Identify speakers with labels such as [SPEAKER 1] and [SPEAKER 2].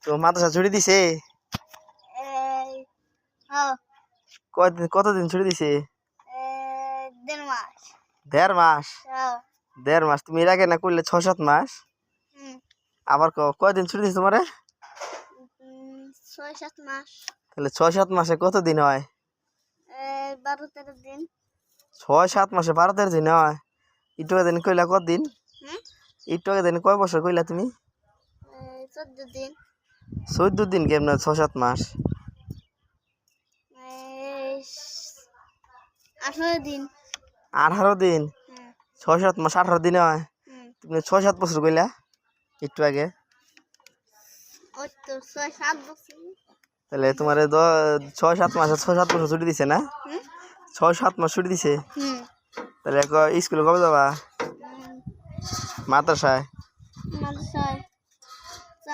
[SPEAKER 1] তো মাদ্রাসা ছুটি দিছে? কতদিন ছুটি দিছে? 1.5 মাস। 1.5 মাস? তুমি এর আগে না করলে 6-7 মাস? আবার কয়দিন ছুটি দিছে তোমারে?
[SPEAKER 2] 6-7 মাস।
[SPEAKER 1] তাহলে 6-7 মাসে কত দিন হয়?
[SPEAKER 2] 12-13 দিন।
[SPEAKER 1] 6-7 মাসে 12-13 দিন হয়? একটু আগে দিন কইলা কতদিন? একটু আগে দিন কয় বছর কইলা তুমি?
[SPEAKER 2] 14 দিন।
[SPEAKER 1] 14 দিন কেমন 6-7 মাস?
[SPEAKER 2] 18 দিন।
[SPEAKER 1] 18 দিন? 6-7 মাস 18 দিন হয়? তুমি 6-7 বছর কইলা একটু আগে।
[SPEAKER 2] ওই তো 6-7 বছর।
[SPEAKER 1] তাহলে তোমার 6-7 মাসে 6-7 বছর ছুটি দিছে না? 6-7 মাস ছুটি দিছে। তাহলে স্কুলে কবে যাবা? মাদ্রাসায়?
[SPEAKER 2] মাদ্রাসায়।